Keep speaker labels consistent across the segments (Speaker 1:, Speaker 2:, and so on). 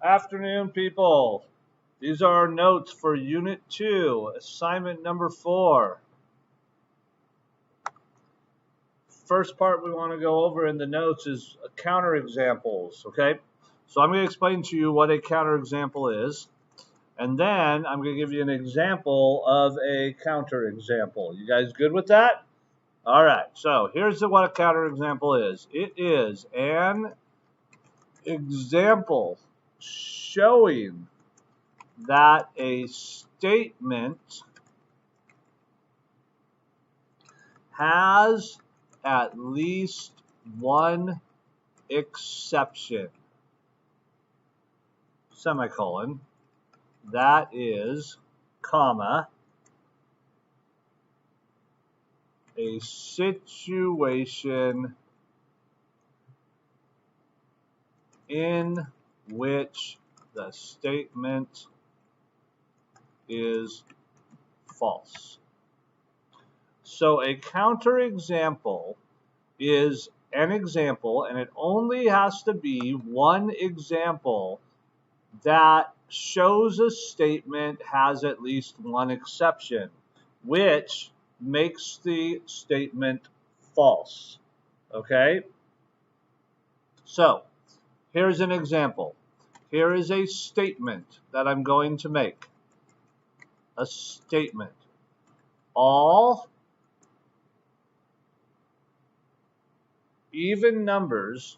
Speaker 1: Afternoon, people. These are our notes for Unit 2, assignment number 4. First part we want to go over in the notes is counterexamples, okay? So I'm going to explain to you what a counterexample is, and then I'm going to give you an example of a counterexample. You guys good with that? All right, so here's what a counterexample is. It is an example showing that a statement has at least one exception, semicolon, that is, comma, a situation in which the statement is false. So a counterexample is an example, and it only has to be one example that shows a statement has at least one exception, which makes the statement false. Okay? So, here's an example. Here is a statement that I'm going to make. A statement. All even numbers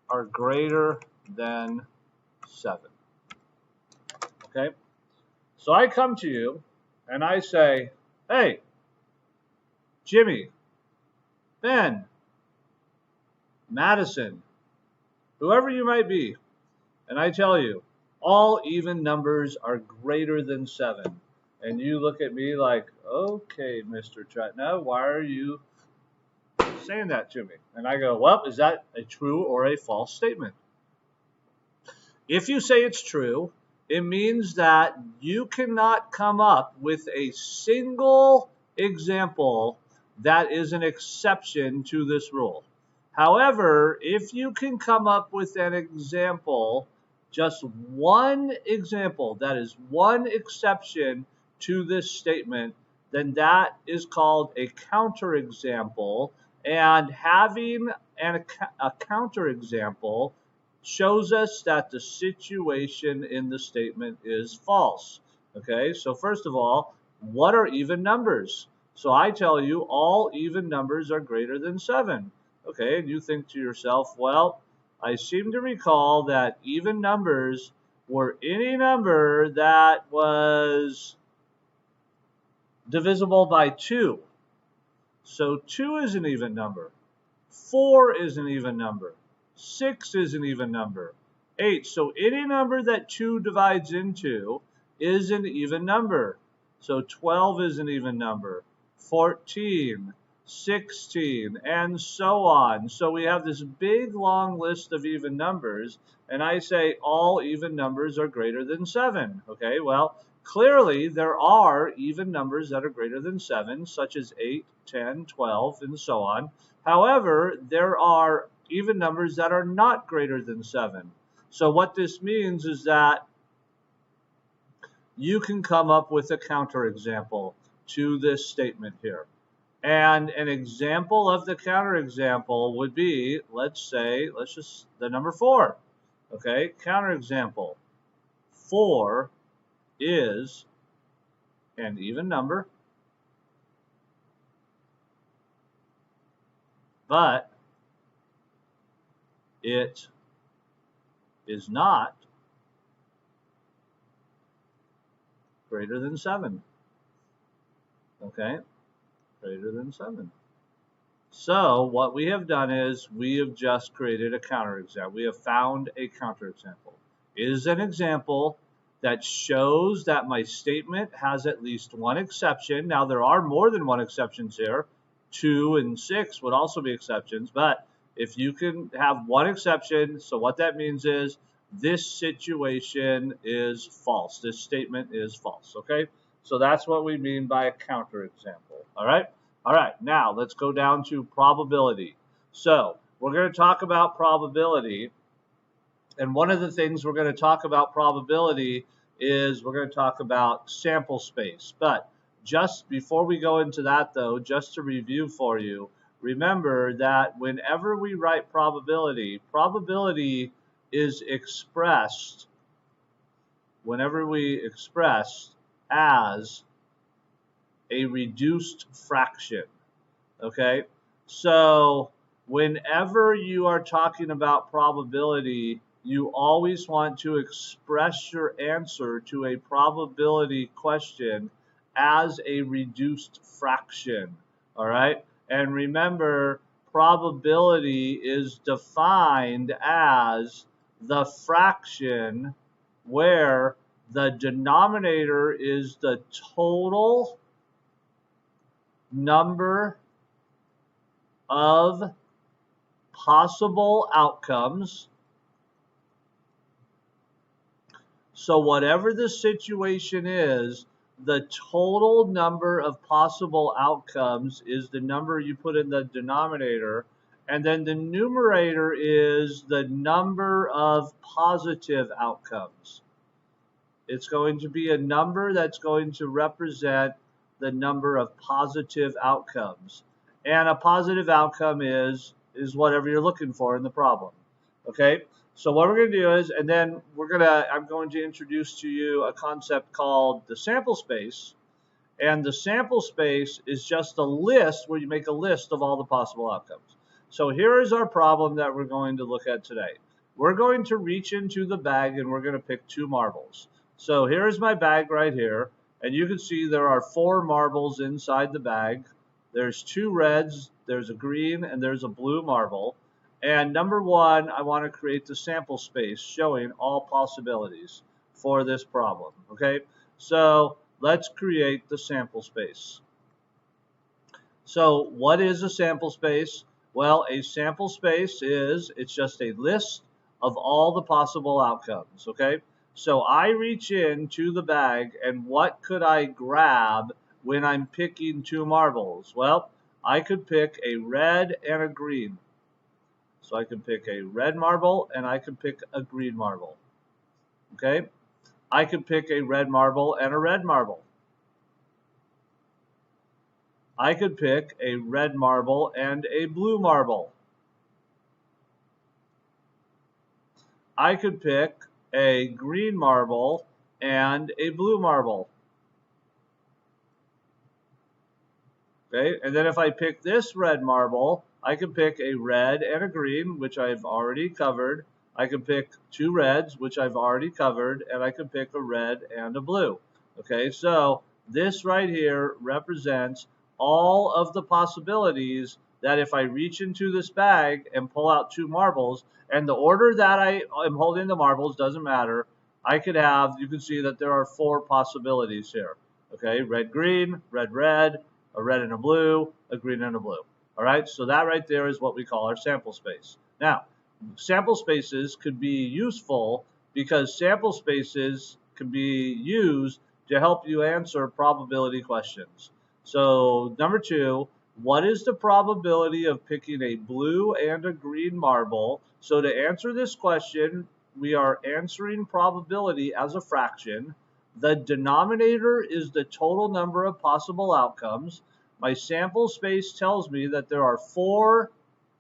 Speaker 1: are greater than 7. Okay? So I come to you and I say, hey, Jimmy, Ben, Madison, whoever you might be, and I tell you, all even numbers are greater than 7. And you look at me like, okay, Mr. Trutna, why are you saying that to me? And I go, well, is that a true or a false statement? If you say it's true, it means that you cannot come up with a single example that is an exception to this rule. However, if you can come up with an example, just one example that is one exception to this statement, then that is called a counterexample. And having a counterexample shows us that the situation in the statement is false. Okay, so first of all, what are even numbers? So I tell you all even numbers are greater than 7. Okay, and you think to yourself, well, I seem to recall that even numbers were any number that was divisible by 2. So 2 is an even number. 4 is an even number. 6 is an even number. 8. So any number that 2 divides into is an even number. So 12 is an even number. 14, 16, and so on. So we have this big long list of even numbers, and I say all even numbers are greater than 7. Okay, well, clearly there are even numbers that are greater than 7, such as 8, 10, 12, and so on. However, there are even numbers that are not greater than 7. So what this means is that you can come up with a counterexample to this statement here. And an example of the counterexample would be, the number 4. Okay, counterexample. 4 is an even number, but it is not greater than 7. Okay, greater than 7. So what we have done is we have just created a counterexample. We have found a counterexample. It is an example that shows that my statement has at least one exception. Now, there are more than one exceptions here. 2 and 6 would also be exceptions, but if you can have one exception, so what that means is this situation is false. This statement is false, okay? So that's what we mean by a counterexample, all right? All right, now let's go down to probability. So we're going to talk about probability. And one of the things we're going to talk about probability is we're going to talk about sample space. But just before we go into that, though, just to review for you, remember that whenever we write probability, probability is expressed whenever we express as a reduced fraction. Okay? So whenever you are talking about probability, you always want to express your answer to a probability question as a reduced fraction. All right? And remember, probability is defined as the fraction where the denominator is the total number of possible outcomes. So whatever the situation is, the total number of possible outcomes is the number you put in the denominator, and then the numerator is the number of positive outcomes. It's going to be a number that's going to represent the number of positive outcomes. And a positive outcome is whatever you're looking for in the problem. Okay? So what we're going to do is, and then I'm going to introduce to you a concept called the sample space. And the sample space is just a list where you make a list of all the possible outcomes. So here is our problem that we're going to look at today. We're going to reach into the bag and we're going to pick 2 marbles. So here's my bag right here. And you can see there are 4 marbles inside the bag. There's 2 reds, there's a green, and there's a blue marble. And number 1, I want to create the sample space showing all possibilities for this problem. Okay, so let's create the sample space. So what is a sample space? Well, a sample space it's just a list of all the possible outcomes. Okay, so I reach into the bag, and what could I grab when I'm picking 2 marbles? Well, I could pick a red and a green. So I could pick a red marble and I could pick a green marble. Okay? I could pick a red marble and a red marble. I could pick a red marble and a blue marble. I could pick a green marble and a blue marble. Okay, and then if I pick this red marble, I can pick a red and a green, which I've already covered. I can pick 2 reds, which I've already covered, and I can pick a red and a blue. Okay, so this right here represents all of the possibilities that if I reach into this bag and pull out 2 marbles, and the order that I am holding the marbles doesn't matter, I could have, you can see that there are 4 possibilities here. Okay, red, green, red, red, a red and a blue, a green and a blue. All right, so that right there is what we call our sample space. Now, sample spaces could be useful because sample spaces can be used to help you answer probability questions. So number 2, what is the probability of picking a blue and a green marble? So to answer this question, we are answering probability as a fraction. The denominator is the total number of possible outcomes. My sample space tells me that there are 4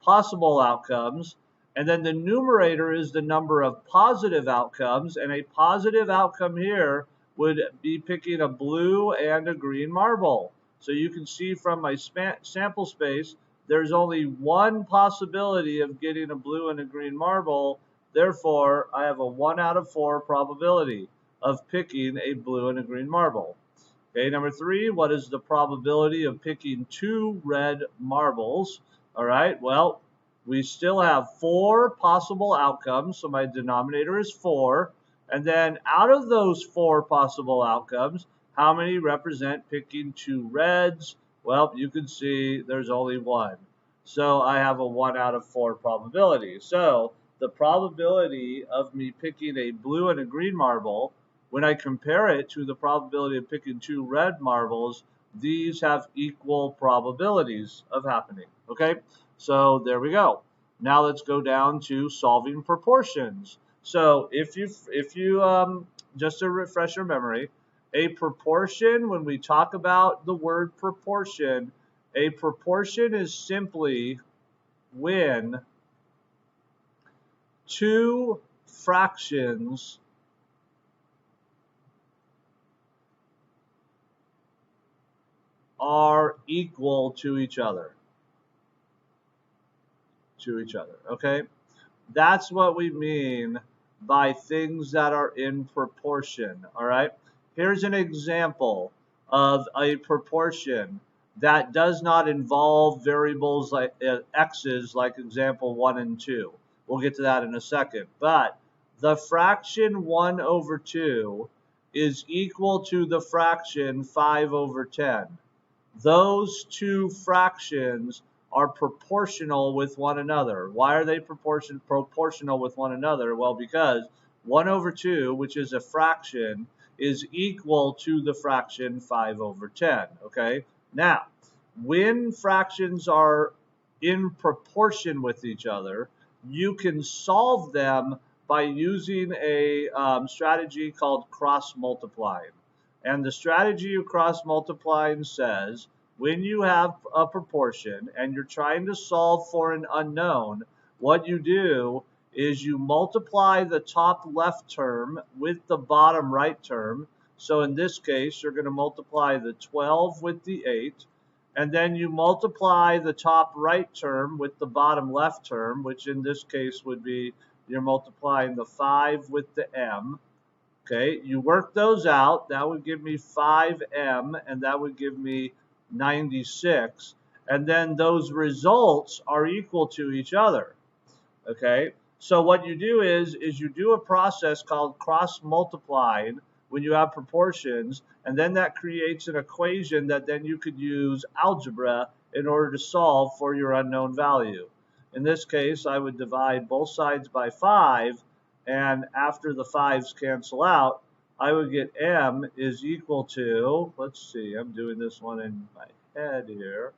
Speaker 1: possible outcomes, and then the numerator is the number of positive outcomes, and a positive outcome here would be picking a blue and a green marble. So you can see from my sample space, there's only 1 possibility of getting a blue and a green marble. Therefore, I have a 1 out of 4 probability of picking a blue and a green marble. Okay, number 3, what is the probability of picking 2 red marbles? All right, well, we still have 4 possible outcomes, so my denominator is 4. And then out of those 4 possible outcomes, how many represent picking 2 reds? Well, you can see there's only 1. So I have a 1 out of 4 probability. So the probability of me picking a blue and a green marble, when I compare it to the probability of picking 2 red marbles, these have equal probabilities of happening. Okay, so there we go. Now let's go down to solving proportions. So if you just to refresh your memory, a proportion, when we talk about the word proportion, a proportion is simply when two fractions are equal to each other. Okay? That's what we mean by things that are in proportion, all right? Here's an example of a proportion that does not involve variables like x's, like example 1 and 2. We'll get to that in a second. But the fraction 1 over 2 is equal to the fraction 5 over 10. Those two fractions are proportional with one another. Why are they proportional with one another? Well, because 1 over 2, which is a fraction, is equal to the fraction 5 over 10. Okay? Now, when fractions are in proportion with each other, you can solve them by using a strategy called cross multiplying. And the strategy of cross multiplying says when you have a proportion and you're trying to solve for an unknown, what you do is you multiply the top left term with the bottom right term. So in this case, you're going to multiply the 12 with the 8. And then you multiply the top right term with the bottom left term, which in this case would be you're multiplying the 5 with the m. Okay, you work those out. That would give me 5m, and that would give me 96. And then those results are equal to each other. Okay, so what you do is you do a process called cross multiplying when you have proportions, and then that creates an equation that then you could use algebra in order to solve for your unknown value. In this case, I would divide both sides by 5, and after the 5's cancel out, I would get m is equal to, let's see, I'm doing this one in my head here,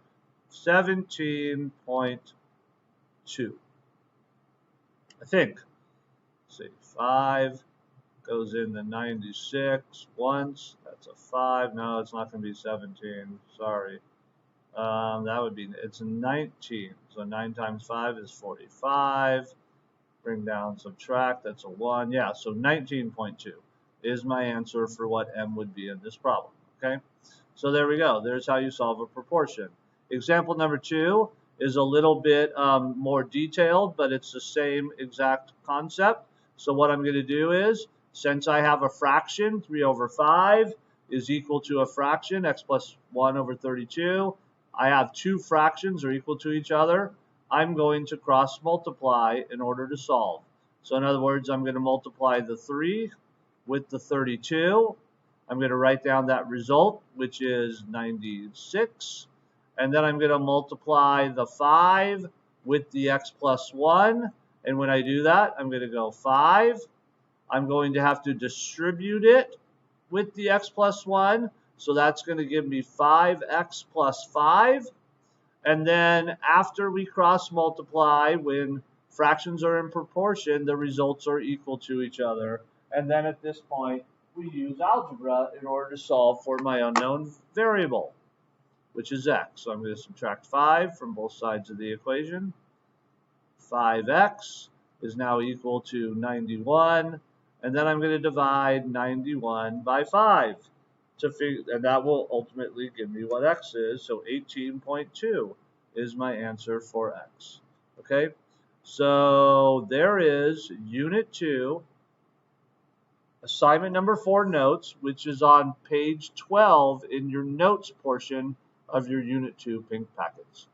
Speaker 1: 17.2. I think. Let's see, 5 goes into 96 once. That's a 5. No, it's not going to be 17. Sorry. That would be, it's 19. So 9 times 5 is 45. Bring down, subtract, that's a 1. Yeah, so 19.2 is my answer for what m would be in this problem. Okay, so there we go. There's how you solve a proportion. Example number 2 is a little bit more detailed, but it's the same exact concept. So what I'm going to do is, since I have a fraction, 3 over 5 is equal to a fraction, x plus 1 over 32. I have two fractions are equal to each other. I'm going to cross multiply in order to solve. So in other words, I'm going to multiply the 3 with the 32. I'm going to write down that result, which is 96. And then I'm going to multiply the 5 with the x plus 1. And when I do that, I'm going to go 5. I'm going to have to distribute it with the x plus 1. So that's going to give me 5x plus 5. And then after we cross multiply, when fractions are in proportion, the results are equal to each other. And then at this point, we use algebra in order to solve for my unknown variable, which is x. So I'm going to subtract 5 from both sides of the equation. 5x is now equal to 91. And then I'm going to divide 91 by 5. And that will ultimately give me what x is. So 18.2 is my answer for x. Okay, so there is Unit 2, assignment number 4 notes, which is on page 12 in your notes portion of your Unit 2 pink packets.